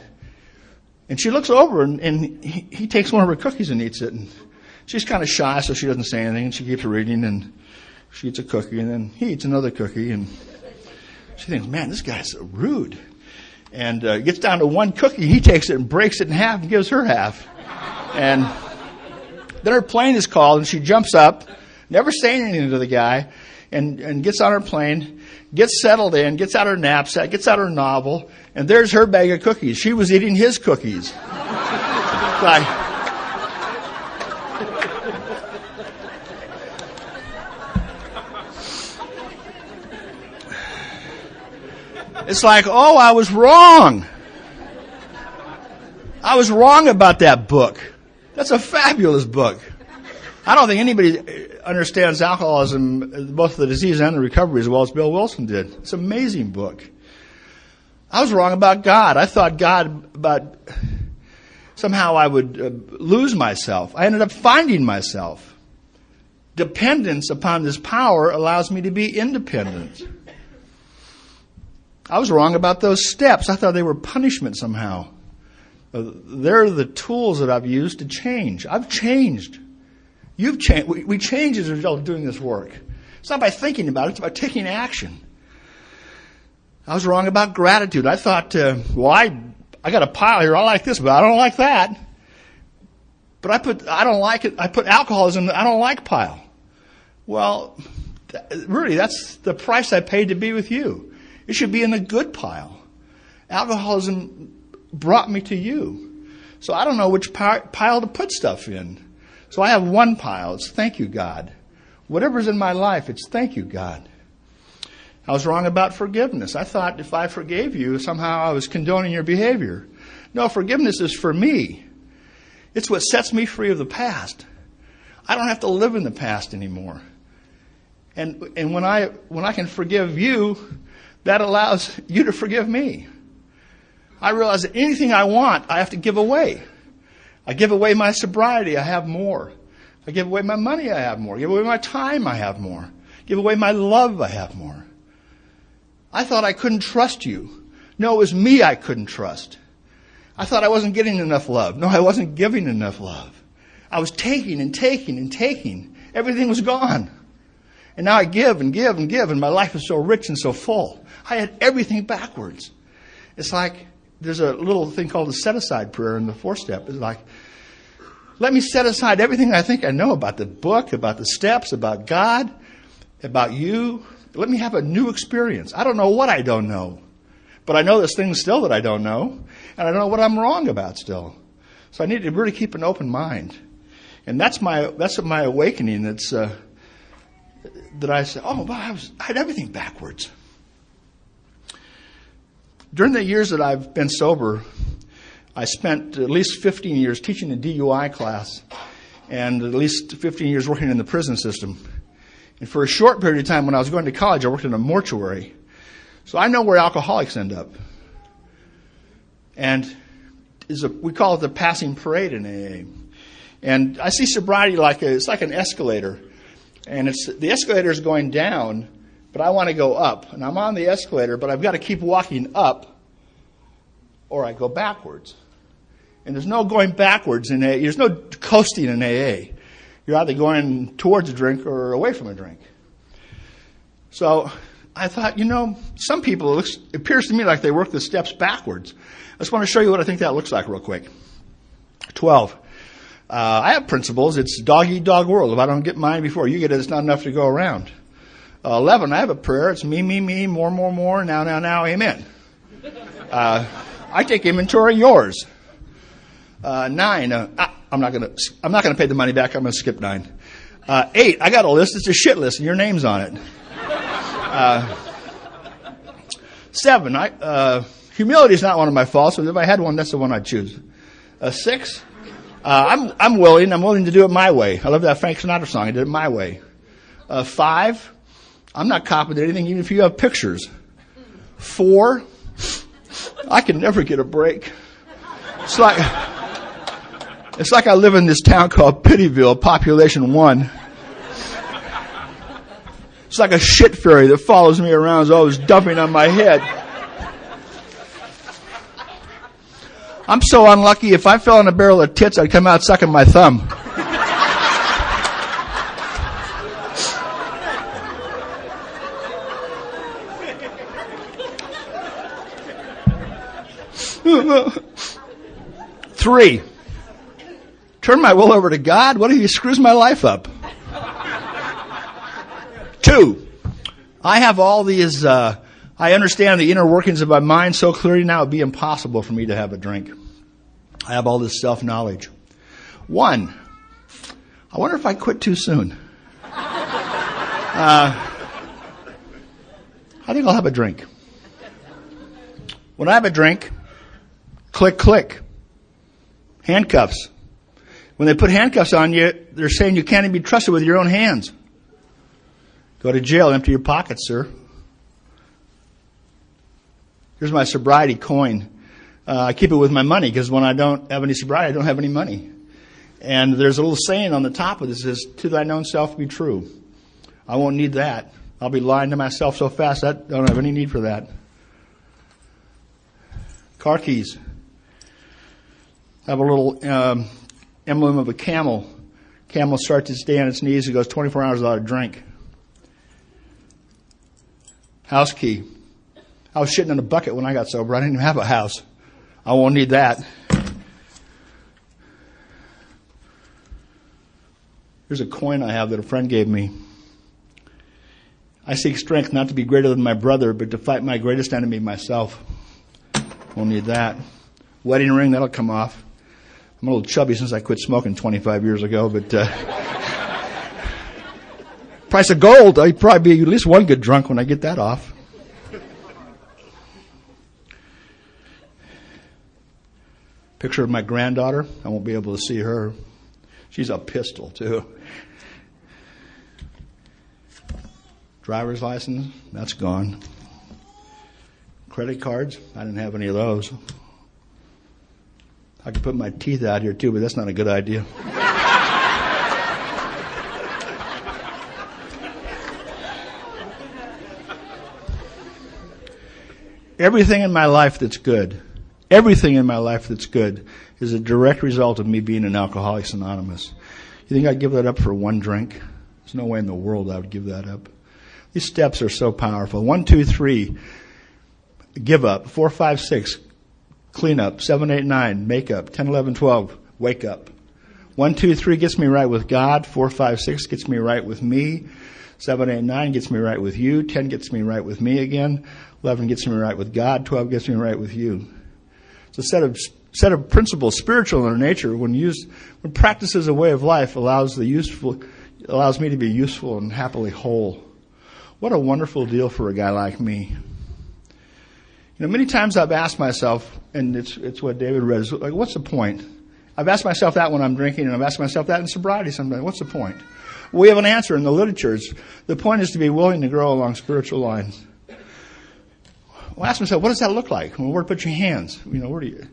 Speaker 2: And she looks over, and he takes one of her cookies and eats it. And she's kind of shy, so she doesn't say anything. And she keeps reading, and she eats a cookie, and then he eats another cookie. And she thinks, man, this guy's so rude. And gets down to one cookie. He takes it and breaks it in half and gives her half. And then her plane is called, and she jumps up, never saying anything to the guy, and gets on her plane, gets settled in, gets out her knapsack, gets out her novel, and there's her bag of cookies. She was eating his cookies. It's like, oh, I was wrong. I was wrong about that book. That's a fabulous book. I don't think anybody understands alcoholism, both the disease and the recovery, as well as Bill Wilson did. It's an amazing book. I was wrong about God. I thought somehow I would lose myself. I ended up finding myself. Dependence upon this power allows me to be independent. I was wrong about those steps. I thought they were punishment somehow. They're the tools that I've used to change. I've changed. You've changed. We change as a result of doing this work. It's not by thinking about it. It's about taking action. I was wrong about gratitude. I thought, I got a pile here. I like this, but I don't like that. But I don't like it. I put alcoholism. I don't like pile. Well, really, that's the price I paid to be with you. It should be in the good pile. Alcoholism brought me to you. So I don't know which pile to put stuff in. So I have one pile. It's thank you, God. Whatever's in my life, it's thank you, God. I was wrong about forgiveness. I thought if I forgave you, somehow I was condoning your behavior. No, forgiveness is for me. It's what sets me free of the past. I don't have to live in the past anymore. And when I can forgive you, that allows you to forgive me. I realize that anything I want, I have to give away. I give away my sobriety, I have more. I give away my money, I have more. I give away my time, I have more. I give away my love, I have more. I thought I couldn't trust you. No, it was me I couldn't trust. I thought I wasn't getting enough love. No, I wasn't giving enough love. I was taking and taking and taking. Everything was gone. And now I give and give and give, and my life is so rich and so full. I had everything backwards. It's like there's a little thing called the set-aside prayer in the 4-step. It's like, let me set aside everything I think I know about the book, about the steps, about God, about you. Let me have a new experience. I don't know what I don't know. But I know there's things still that I don't know. And I don't know what I'm wrong about still. So I need to really keep an open mind. And that's my awakening. That's that I said, oh, wow, I had everything backwards. During the years that I've been sober, I spent at least 15 years teaching a DUI class and at least 15 years working in the prison system. And for a short period of time when I was going to college, I worked in a mortuary. So I know where alcoholics end up. And we call it the passing parade in AA. And I see sobriety it's like an escalator. And the escalator is going down, but I want to go up. And I'm on the escalator, but I've got to keep walking up or I go backwards. And there's no going backwards in AA. There's no coasting in AA. You're either going towards a drink or away from a drink. So I thought, some people, it appears to me like they work the steps backwards. I just want to show you what I think that looks like real quick. 12. I have principles. It's dog eat dog world. If I don't get mine before you get it, it's not enough to go around. 11, I have a prayer. It's me, more, now, amen. I take inventory of yours. 9, I'm not gonna pay the money back. I'm gonna skip 9. 8, I got a list. It's a shit list, and your name's on it. 7, Humility is not one of my faults, but if I had one, that's the one I'd choose. 6, I'm willing to do it my way. I love that Frank Sinatra song. I did it my way. 5, I'm not copying anything, even if you have pictures. 4, I can never get a break. It's like I live in this town called Pittyville, population 1. It's like a shit fairy that follows me around, is always dumping on my head. I'm so unlucky, if I fell in a barrel of tits, I'd come out sucking my thumb. Three, turn my will over to God. What if he screws my life up? 2, I have all these, I understand the inner workings of my mind so clearly now it would be impossible for me to have a drink. I have all this self-knowledge. 1, I wonder if I quit too soon. I think I'll have a drink. When I have a drink, click, click. Handcuffs. When they put handcuffs on you, they're saying you can't even be trusted with your own hands. Go to jail, empty your pockets, sir. Here's my sobriety coin. I keep it with my money because when I don't have any sobriety, I don't have any money. And there's a little saying on the top of this that says, to thine own self be true. I won't need that. I'll be lying to myself so fast I don't have any need for that. Car keys. I have a little emblem of a camel. Camel starts its day on its knees. It goes 24 hours without a drink. House key. I was shitting in a bucket when I got sober. I didn't even have a house. I won't need that. Here's a coin I have that a friend gave me. I seek strength not to be greater than my brother, but to fight my greatest enemy, myself. Won't need that. Wedding ring, that'll come off. I'm a little chubby since I quit smoking 25 years ago, but price of gold, I'd probably be at least one good drunk when I get that off. Picture of my granddaughter. I won't be able to see her. She's a pistol, too. Driver's license, that's gone. Credit cards, I didn't have any of those. I could put my teeth out here, too, but that's not a good idea. Everything in my life that's good is a direct result of me being an Alcoholics Anonymous. You think I'd give that up for one drink? There's no way in the world I would give that up. These steps are so powerful. 1, 2, 3, give up. 4, 5, 6, clean up. 7, 8, 9, make up. 10, 11, 12, wake up. 1, 2, 3 gets me right with God. 4, 5, 6 gets me right with me. 7, 8, 9 gets me right with you. 10 gets me right with me again. 11 gets me right with God. 12 gets me right with you. It's a set of principles, spiritual in their nature, when practiced as a way of life, allows me to be useful and happily whole. What a wonderful deal for a guy like me. You know, many times I've asked myself, and it's what David read, is like, what's the point? I've asked myself that when I'm drinking, and I've asked myself that in sobriety sometimes. What's the point? Well, we have an answer in the literature. The point is to be willing to grow along spiritual lines. Well, ask myself, what does that look like? Well, where to put your hands? You know, where do you?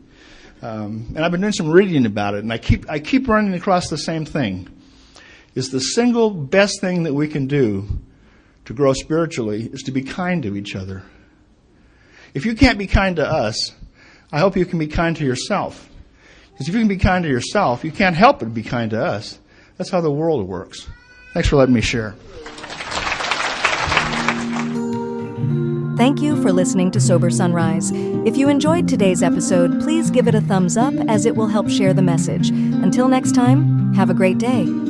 Speaker 2: And I've been doing some reading about it, and I keep running across the same thing. Is the single best thing that we can do to grow spiritually is to be kind to each other. If you can't be kind to us, I hope you can be kind to yourself. Because if you can be kind to yourself, you can't help but be kind to us. That's how the world works. Thanks for letting me share.
Speaker 1: Thank you for listening to Sober Sunrise. If you enjoyed today's episode, please give it a thumbs up as it will help share the message. Until next time, have a great day.